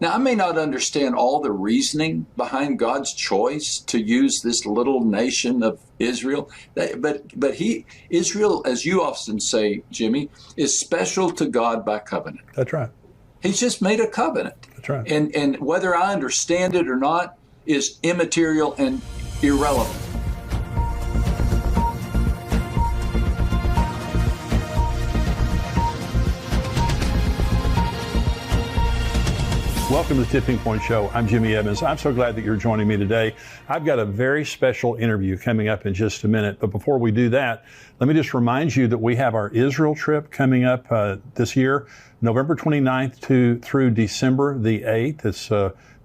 Now, I may not understand all the reasoning behind God's choice to use this little nation of Israel, but Israel, as you often say, Jimmy, is special to God by covenant. That's right. He's just made a covenant. That's right. And whether I understand it or not is immaterial and irrelevant. Welcome to the Tipping Point Show. I'm Jimmy Evans. I'm so glad that you're joining me today. I've got a very special interview coming up in just a minute. But before we do that, let me just remind you that we have our Israel trip coming up this year, November 29th through December the 8th. It's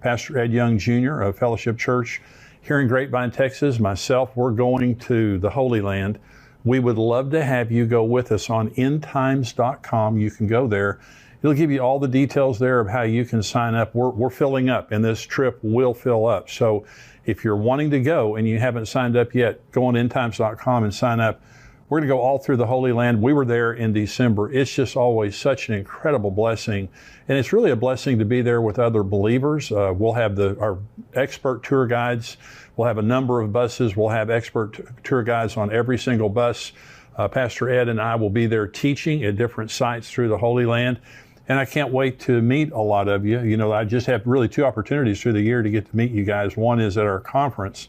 Pastor Ed Young Jr. of Fellowship Church here in Grapevine, Texas. Myself, we're going to the Holy Land. We would love to have you go with us on endtimes.com. You can go there. It'll give you all the details there of how you can sign up. We're filling up, and this trip will fill up. So if you're wanting to go and you haven't signed up yet, go on endtimes.com and sign up. We're going to go all through the Holy Land. We were there in December. It's just always such an incredible blessing. And it's really a blessing to be there with other believers. We'll have our expert tour guides. We'll have a number of buses. We'll have expert tour guides on every single bus. Pastor Ed and I will be there teaching at different sites through the Holy Land. And I can't wait to meet a lot of you. You know, I just have really two opportunities through the year to get to meet you guys. One is at our conference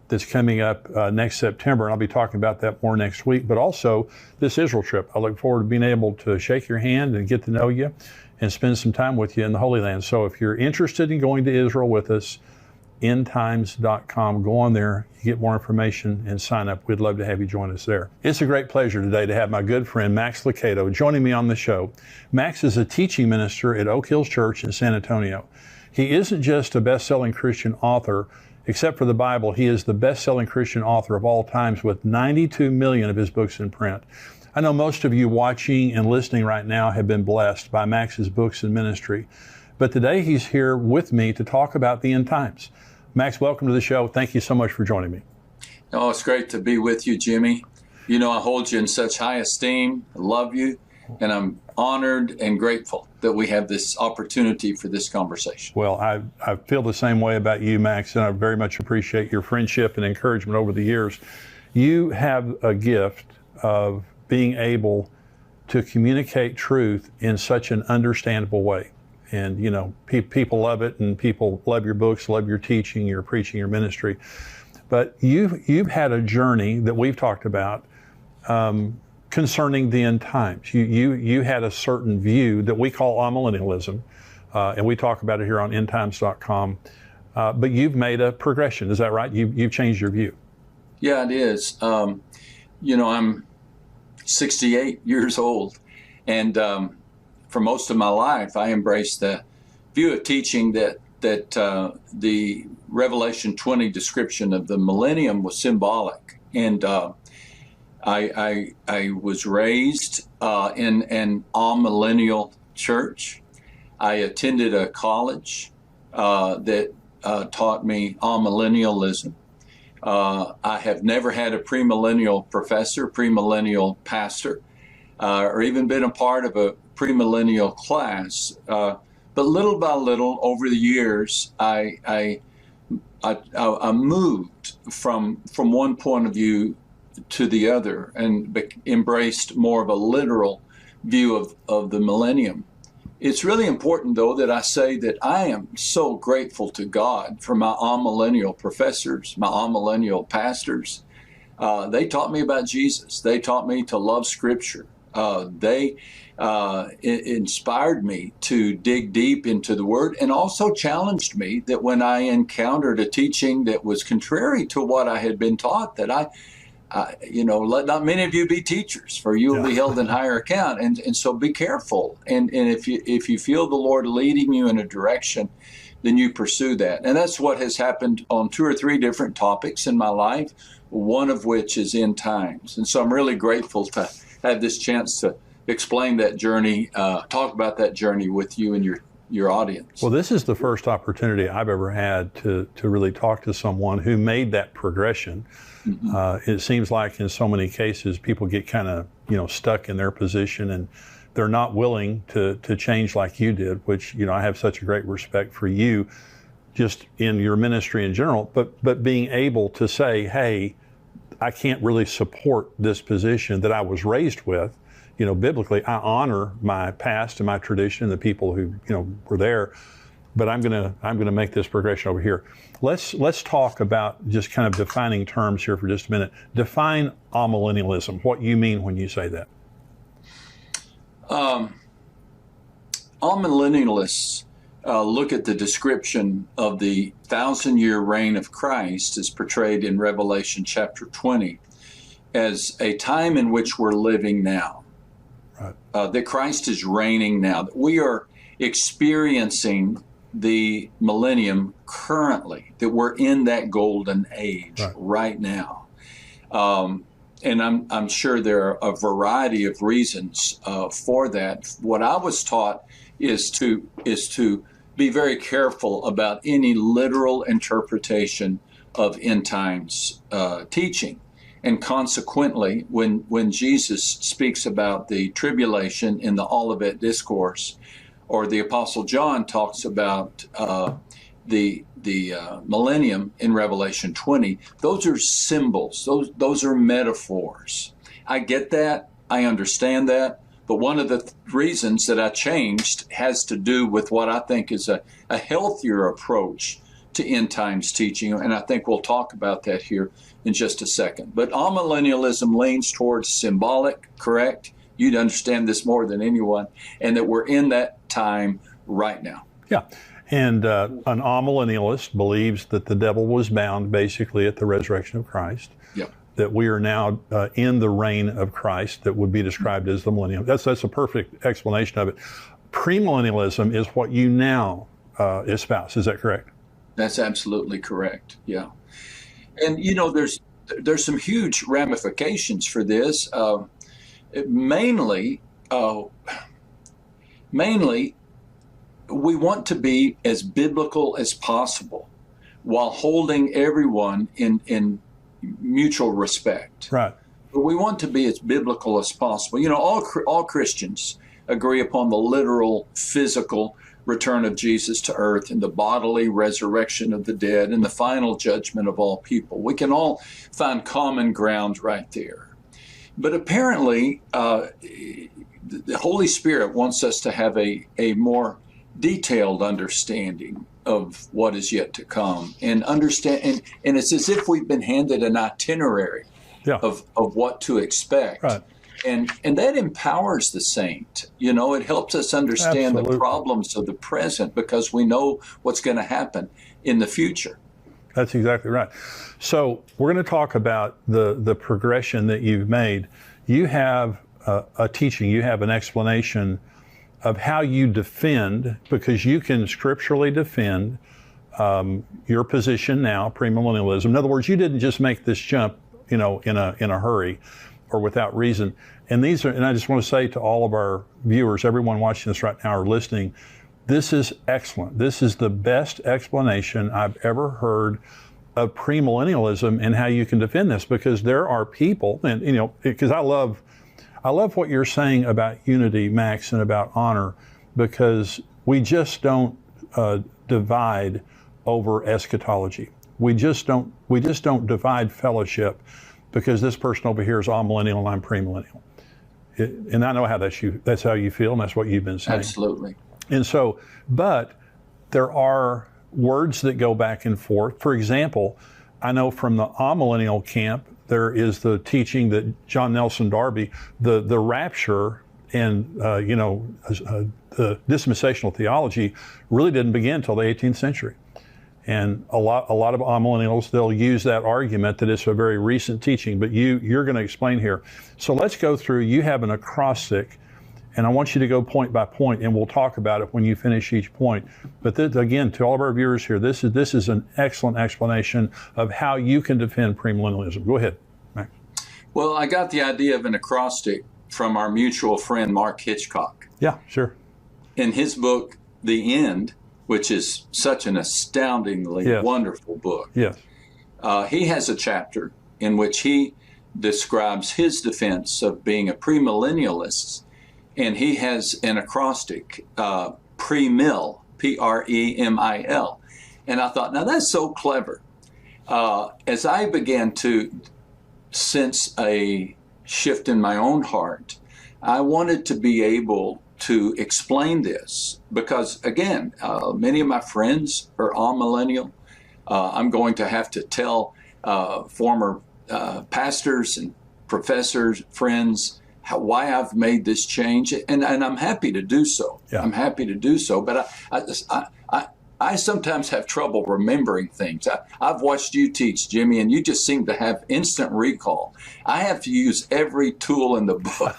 that's coming up next September, and I'll be talking about that more next week, but also this Israel trip. I look forward to being able to shake your hand and get to know you and spend some time with you in the Holy Land. So if you're interested in going to Israel with us, endtimes.com, go on there, you get more information and sign up. We'd love to have you join us there. It's a great pleasure today to have my good friend Max Lucado joining me on the show. Max is a teaching minister at Oak Hills Church in San Antonio. He isn't just a best-selling Christian author. Except for the Bible, he is the best-selling Christian author of all times with 92 million of his books in print. I know most of you watching and listening right now have been blessed by Max's books and ministry. But today he's here with me to talk about the end times. Max, welcome to the show. Thank you so much for joining me. Oh, it's great to be with you, Jimmy. You know, I hold you in such high esteem. I love you, and I'm honored and grateful that we have this opportunity for this conversation. Well, I feel the same way about you, Max, and I very much appreciate your friendship and encouragement over the years. You have a gift of being able to communicate truth in such an understandable way. And, you know, people love it, and people love your books, love your teaching, your preaching, your ministry. But you've had a journey that we've talked about concerning the end times. You had a certain view that we call amillennialism, and we talk about it here on endtimes.com. But you've made a progression. Is that right? You've changed your view. Yeah, it is. You know, I'm 68 years old, and for most of my life, I embraced the view of teaching that the Revelation 20 description of the millennium was symbolic. And I was raised in an amillennial church. I attended a college that taught me amillennialism. I have never had a premillennial professor, premillennial pastor, or even been a part of a premillennial class. But little by little, over the years, I moved from one point of view to the other and embraced more of a literal view of the millennium. It's really important, though, that I say that I am so grateful to God for my amillennial professors, my amillennial pastors. They taught me about Jesus. They taught me to love Scripture. They inspired me to dig deep into the Word, and also challenged me that when I encountered a teaching that was contrary to what I had been taught, that let not many of you be teachers, for you will be held in higher account. And so be careful. And if you feel the Lord leading you in a direction, then you pursue that. And that's what has happened on 2 or 3 different topics in my life, one of which is end times. And so I'm really grateful to have this chance to explain that journey, talk about that journey with you and your audience. Well, this is the first opportunity I've ever had to really talk to someone who made that progression. Mm-hmm. It seems like in so many cases, people get kind of, stuck in their position, and they're not willing to change like you did, which, I have such a great respect for you just in your ministry in general, but being able to say, hey, I can't really support this position that I was raised with. Biblically, I honor my past and my tradition and the people who, were there, but I'm gonna make this progression over here. Let's talk about just kind of defining terms here for just a minute. Define amillennialism, what you mean when you say that. Amillennialists look at the description of the 1,000-year reign of Christ as portrayed in Revelation chapter 20 as a time in which we're living now. Right. That Christ is reigning now. That we are experiencing the millennium currently, that we're in that golden age right now. And I'm sure there are a variety of reasons for that. What I was taught is to be very careful about any literal interpretation of end times teaching. And consequently, when Jesus speaks about the tribulation in the Olivet Discourse, or the Apostle John talks about the millennium in Revelation 20, those are symbols. Those are metaphors. I get that. I understand that. But one of the reasons that I changed has to do with what I think is a healthier approach to end times teaching. And I think we'll talk about that here in just a second. But amillennialism leans towards symbolic, correct? You'd understand this more than anyone, and that we're in that time right now. Yeah. And an amillennialist believes that the devil was bound basically at the resurrection of Christ. Yeah. That we are now in the reign of Christ that would be described as the millennium. That's a perfect explanation of it. Premillennialism is what you now espouse. Is that correct? That's absolutely correct. Yeah. And there's some huge ramifications for this. Mainly, we want to be as biblical as possible while holding everyone in mutual respect. Right. But we want to be as biblical as possible. All Christians agree upon the literal, physical return of Jesus to earth and the bodily resurrection of the dead and the final judgment of all people. We can all find common ground right there. But apparently, the Holy Spirit wants us to have a more detailed understanding of what is yet to come, and understand. And it's as if we've been handed an itinerary of what to expect. Right. And that empowers the saint. It helps us understand the problems of the present because we know what's going to happen in the future. That's exactly right. So we're going to talk about the progression that you've made. You have a teaching, you have an explanation of how you defend, because you can scripturally defend your position now, premillennialism. In other words, you didn't just make this jump, in a hurry or without reason. And I just want to say to all of our viewers, everyone watching this right now or listening, this is excellent. This is the best explanation I've ever heard of premillennialism and how you can defend this, because there are people, and because I love what you're saying about unity, Max, and about honor, because we just don't divide over eschatology. We just don't divide fellowship because this person over here is amillennial and I'm premillennial. And I know how that's how you feel, and that's what you've been saying. Absolutely. And so, but there are words that go back and forth. For example, I know from the amillennial camp, there is the teaching that John Nelson Darby, the rapture and the dispensational theology really didn't begin until the 18th century. And a lot of amillennials, they'll use that argument that it's a very recent teaching, but you're going to explain here. So let's go through. You have an acrostic, and I want you to go point by point, and we'll talk about it when you finish each point. But this, again, to all of our viewers here, this is an excellent explanation of how you can defend premillennialism. Go ahead, Max. Well, I got the idea of an acrostic from our mutual friend, Mark Hitchcock. Yeah, sure. In his book, The End, which is such an astoundingly wonderful book. Yes. He has a chapter in which he describes his defense of being a premillennialist and he has an acrostic, pre-mill, P-R-E-M-I-L. And I thought, now that's so clever. As I began to sense a shift in my own heart, I wanted to be able to explain this because, again, many of my friends are amillennial. I'm going to have to tell former pastors and professors, friends, why I've made this change, and I'm happy to do so. Yeah. I'm happy to do so, but I sometimes have trouble remembering things. I've watched you teach, Jimmy, and you just seem to have instant recall. I have to use every tool in the book.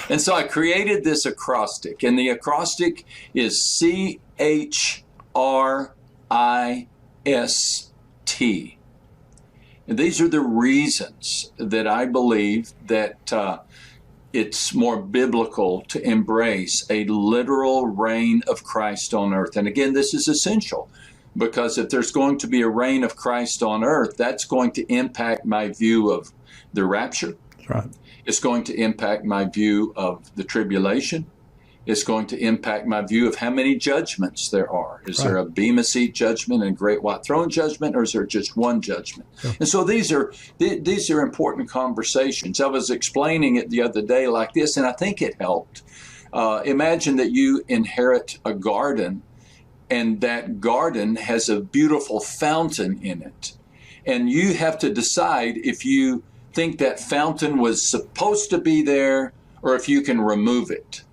And so I created this acrostic, and the acrostic is CHRIST. And these are the reasons that I believe that it's more biblical to embrace a literal reign of Christ on earth. And again, this is essential because if there's going to be a reign of Christ on earth, that's going to impact my view of the rapture. That's right. It's going to impact my view of the tribulation. It's going to impact my view of how many judgments there are. Is there a Bema Seat judgment and Great White Throne judgment, or is there just one judgment? Yeah. And so these are important conversations. I was explaining it the other day like this, and I think it helped. Imagine that you inherit a garden, and that garden has a beautiful fountain in it. And you have to decide if you think that fountain was supposed to be there or if you can remove it.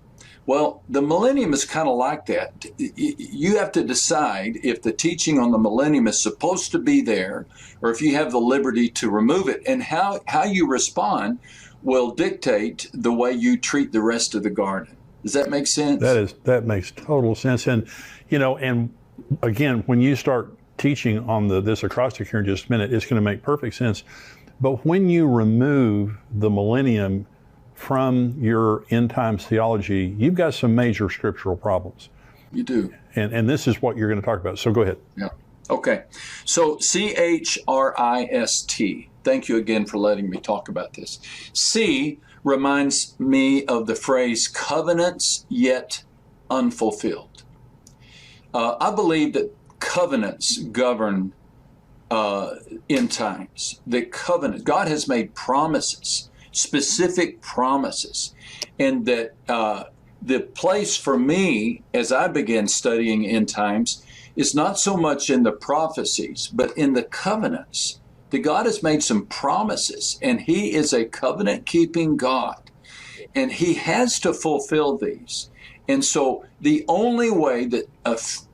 Well, the millennium is kind of like that. You have to decide if the teaching on the millennium is supposed to be there or if you have the liberty to remove it. And how you respond will dictate the way you treat the rest of the garden. Does that make sense? That makes total sense. And, and again, when you start teaching on this acrostic here in just a minute, it's going to make perfect sense. But when you remove the millennium from your end times theology, you've got some major scriptural problems. You do. And this is what you're going to talk about. So go ahead. Yeah. Okay. So CHRIST. Thank you again for letting me talk about this. C reminds me of the phrase covenants yet unfulfilled. I believe that covenants govern end times. The covenant, God has made promises, specific promises, and that the place for me as I began studying end times is not so much in the prophecies, but in the covenants. That God has made some promises, and He is a covenant-keeping God, and He has to fulfill these. And so the only way that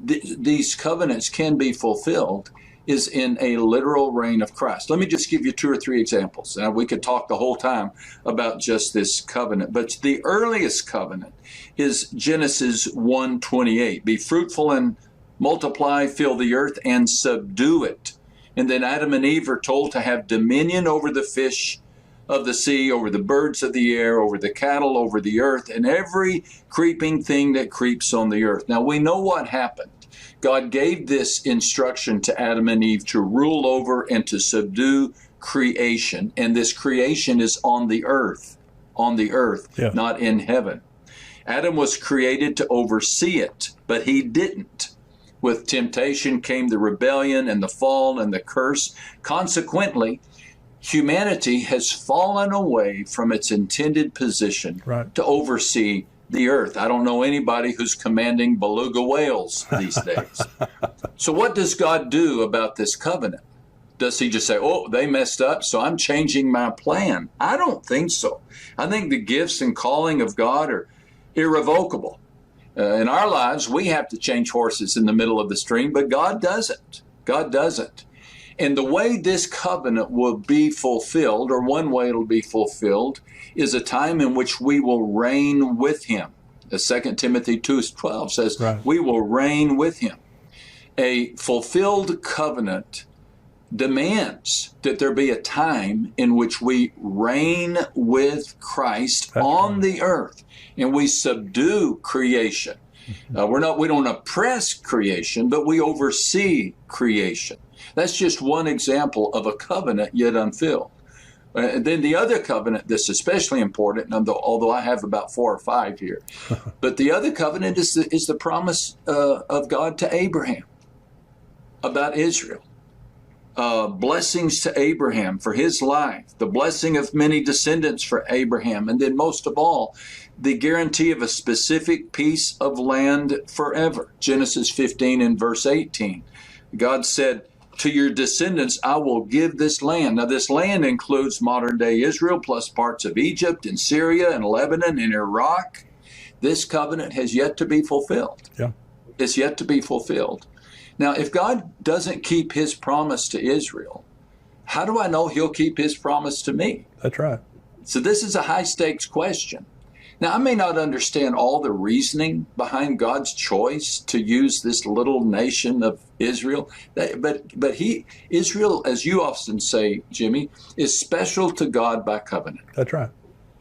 these covenants can be fulfilled is in a literal reign of Christ. Let me just give you 2 or 3 examples. Now, we could talk the whole time about just this covenant, but the earliest covenant is Genesis 1:28. Be fruitful and multiply, fill the earth and subdue it. And then Adam and Eve are told to have dominion over the fish of the sea, over the birds of the air, over the cattle, over the earth, and every creeping thing that creeps on the earth. Now, we know what happened. God gave this instruction to Adam and Eve to rule over and to subdue creation. And this creation is on the earth, yeah, not in heaven. Adam was created to oversee it, but he didn't. With temptation came the rebellion and the fall and the curse. Consequently, humanity has fallen away from its intended position to oversee the earth. I don't know anybody who's commanding beluga whales these days. So what does God do about this covenant? Does He just say, oh, they messed up, so I'm changing my plan? I don't think so. I think the gifts and calling of God are irrevocable. In our lives, we have to change horses in the middle of the stream, but God doesn't. God doesn't. And the way this covenant will be fulfilled, or one way it'll be fulfilled, is a time in which we will reign with Him. As 2 Timothy 2:12 says, we will reign with Him. A fulfilled covenant demands that there be a time in which we reign with Christ on the earth, and we subdue creation. We don't oppress creation, but we oversee creation. That's just one example of a covenant yet unfilled. Then the other covenant that's especially important, although I have about 4 or 5 here, but the other covenant is the promise of God to Abraham about Israel. Blessings to Abraham for his life, the blessing of many descendants for Abraham, and then most of all, the guarantee of a specific piece of land forever. Genesis 15 and verse 18. God said, to your descendants, I will give this land. Now, this land includes modern-day Israel, plus parts of Egypt and Syria and Lebanon and Iraq. This covenant has yet to be fulfilled. Yeah. It's yet to be fulfilled. Now, if God doesn't keep his promise to Israel, how do I know he'll keep his promise to me? That's right. So this is a high-stakes question. Now, I may not understand all the reasoning behind God's choice to use this little nation of Israel, but Israel, as you often say, Jimmy, is special to God by covenant. That's right.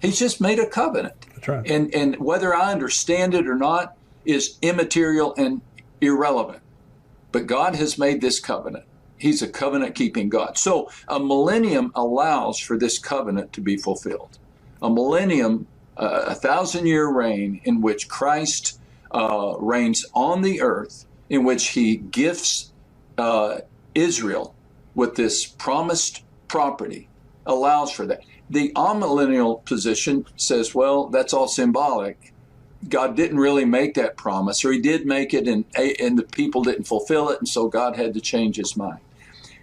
He's just made a covenant. That's right. And whether I understand it or not is immaterial and irrelevant. But God has made this covenant. He's a covenant-keeping God. So a millennium allows for this covenant to be fulfilled. A millennium, a 1,000-year reign in which Christ reigns on the earth, in which he gifts Israel with this promised property, allows for that. The amillennial position says, well, that's all symbolic. God didn't really make that promise, or he did make it and the people didn't fulfill it, and so God had to change his mind.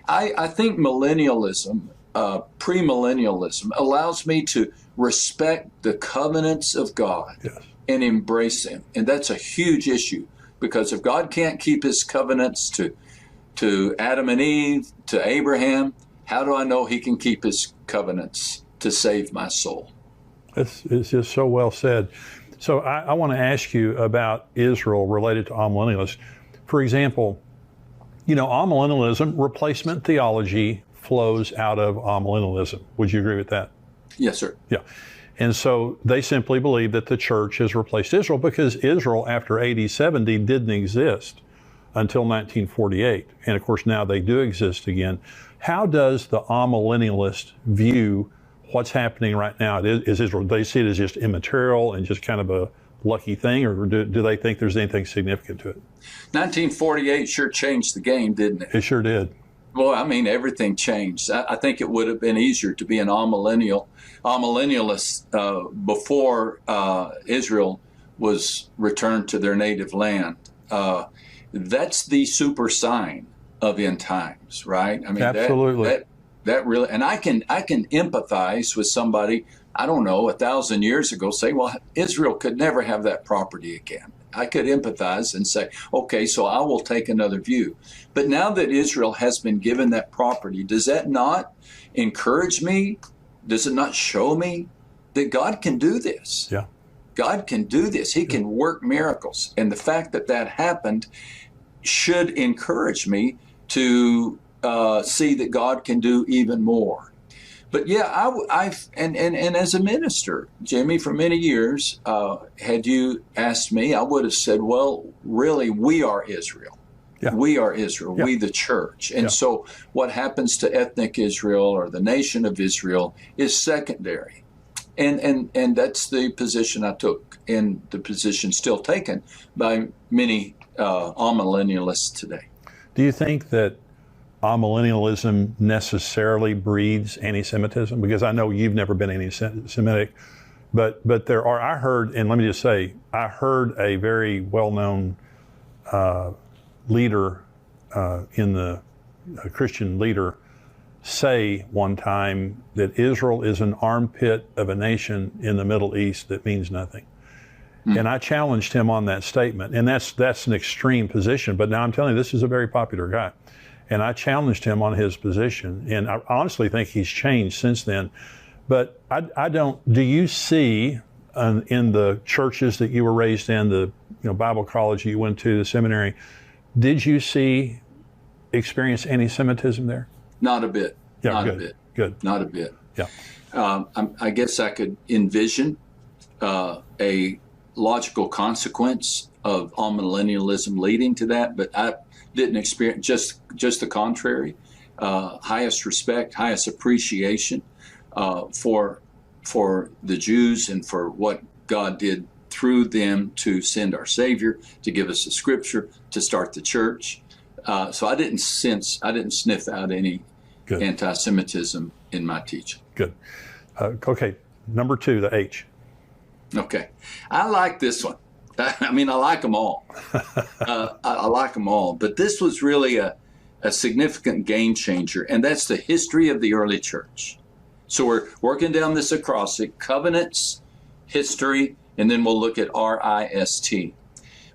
I think millennialism, premillennialism, allows me to respect the covenants of God. Yes. And embrace them. And that's a huge issue, because if God can't keep his covenants to Adam and Eve, to Abraham, how do I know he can keep his covenants to save my soul? It's just so well said. So I want to ask you about Israel related to amillennialists. For example, amillennialism, replacement theology flows out of amillennialism. Would you agree with that? Yes, sir. Yeah. And so they simply believe that the church has replaced Israel, because Israel after AD 70 didn't exist until 1948. And of course, now they do exist again. How does the amillennialist view what's happening right now? Is Israel, do they see it as just immaterial and just kind of a lucky thing, or do they think there's anything significant to it? 1948 sure changed the game, didn't it? It sure did. Well, I mean, everything changed. I think it would have been easier to be an amillennialist before Israel was returned to their native land. That's the super sign of end times, right? I mean, absolutely. That really, and I can empathize with somebody, I don't know, 1,000 years ago, say, well, Israel could never have that property again. I could empathize and say, okay, so I will take another view. But now that Israel has been given that property, does that not encourage me? Does it not show me that God can do this? Yeah. God can do this. He can work miracles. And the fact that that happened should encourage me to see that God can do even more. But yeah, and as a minister, Jimmy, for many years, had you asked me, I would have said, well, really, we are Israel. Yeah. We are Israel, we the church. And so what happens to ethnic Israel or the nation of Israel is secondary. And that's the position I took, and the position still taken by many amillennialists today. Do you think that amillennialism necessarily breeds anti-Semitism? Because I know you've never been anti-Semitic, but there are, I heard, and let me just say, I heard a very well-known leader in the Christian leader say one time that Israel is an armpit of a nation in the Middle East that means nothing. And I challenged him on that statement. And that's an extreme position, but now I'm telling you, this is a very popular guy. And I challenged him on his position, and I honestly think he's changed since then. But I don't, do you see in the churches that you were raised in, the Bible college you went to, the seminary, did you experience anti-Semitism there? Not a bit. Yeah, not good. a bit. Good. Not a bit. Yeah. I guess I could envision a logical consequence of amillennialism leading to that, but I didn't experience just the contrary. Highest respect, highest appreciation for the Jews and for what God did through them to send our Savior, to give us the Scripture, to start the church. So I didn't sniff out any Good. anti-Semitism in my teaching. Good. Okay, number 2, the H. Okay, I like this one. I mean, I like them all. I like them all, but this was really a significant game changer, and that's the history of the early church. So we're working down this acrostic: covenants, history, and then we'll look at RIST.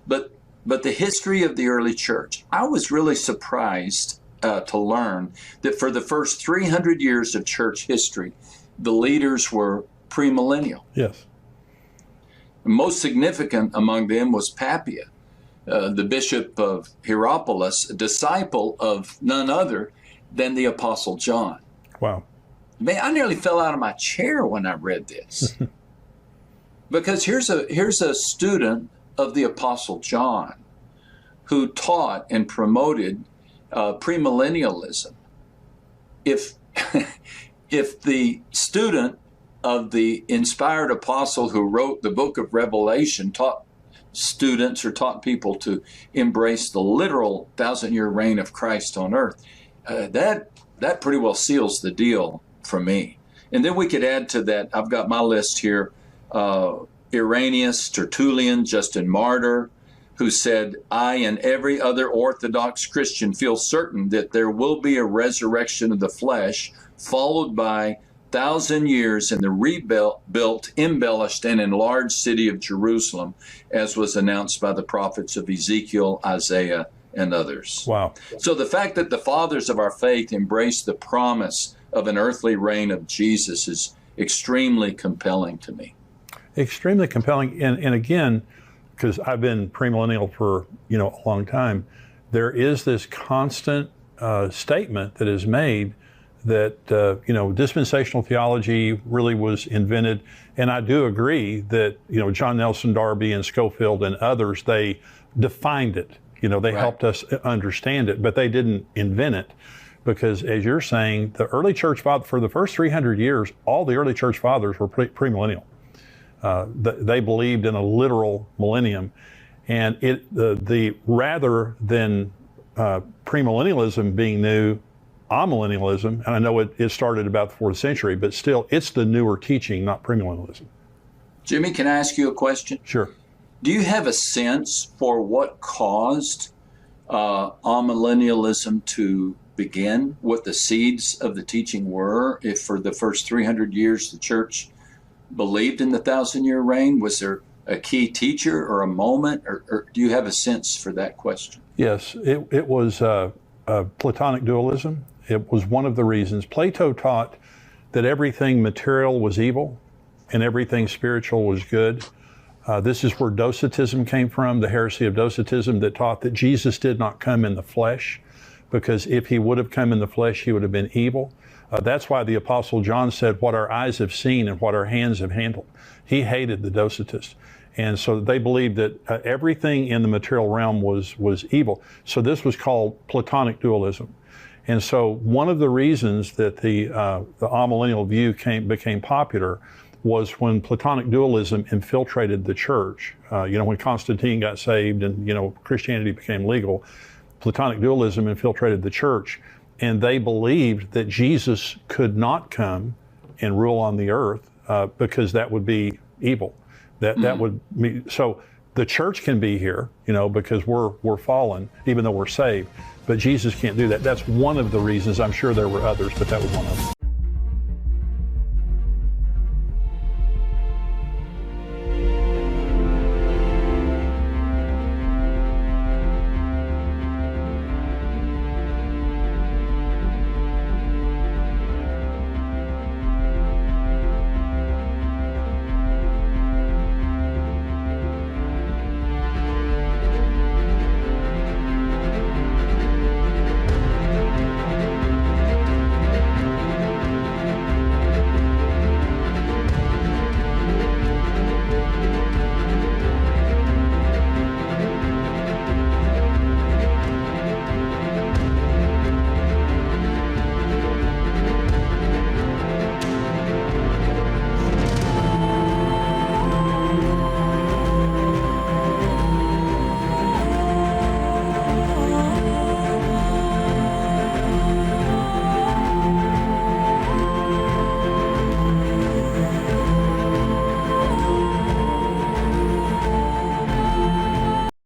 But the history of the early church, I was really surprised to learn that for the first 300 years of church history, the leaders were premillennial. Yes. Most significant among them was Papia, the bishop of Hierapolis, a disciple of none other than the Apostle John. Wow. Man, I nearly fell out of my chair when I read this. Because here's a student of the Apostle John who taught and promoted premillennialism. If the student of the inspired apostle who wrote the book of Revelation taught students or taught people to embrace the literal 1,000-year reign of Christ on earth, that pretty well seals the deal for me. And then we could add to that, I've got my list here, Irenaeus, Tertullian, Justin Martyr, who said, I and every other Orthodox Christian feel certain that there will be a resurrection of the flesh, followed by 1,000 years in the rebuilt, embellished, and enlarged city of Jerusalem, as was announced by the prophets of Ezekiel, Isaiah, and others. Wow. So the fact that the fathers of our faith embraced the promise of an earthly reign of Jesus is extremely compelling to me. Extremely compelling. And again, because I've been premillennial for a long time, there is this constant statement that is made that dispensational theology really was invented. And I do agree that John Nelson Darby and Schofield and others, they defined it. They Right. helped us understand it, but they didn't invent it. Because as you're saying, the early church father, for the first 300 years, all the early church fathers were premillennial. They believed in a literal millennium, and the rather than premillennialism being new, amillennialism, and I know it started about the 4th century, but still, it's the newer teaching, not premillennialism. Jimmy, can I ask you a question? Sure. Do you have a sense for what caused amillennialism to begin, what the seeds of the teaching were? If for the first 300 years the church believed in the 1,000-year reign, was there a key teacher or a moment, or do you have a sense for that question? Yes, it was Platonic dualism. It was one of the reasons. Plato taught that everything material was evil and everything spiritual was good. This is where Docetism came from, the heresy of Docetism that taught that Jesus did not come in the flesh, because if he would have come in the flesh, he would have been evil. That's why the Apostle John said, what our eyes have seen and what our hands have handled. He hated the Docetists. And so they believed that everything in the material realm was evil. So this was called Platonic dualism. And so one of the reasons that the amillennial view became popular was when Platonic dualism infiltrated the church. When Constantine got saved and, Christianity became legal, Platonic dualism infiltrated the church, and they believed that Jesus could not come and rule on the earth because that would be evil. That would be, so the church can be here, because we're fallen, even though we're saved, but Jesus can't do that. That's one of the reasons. I'm sure there were others, but that was one of them.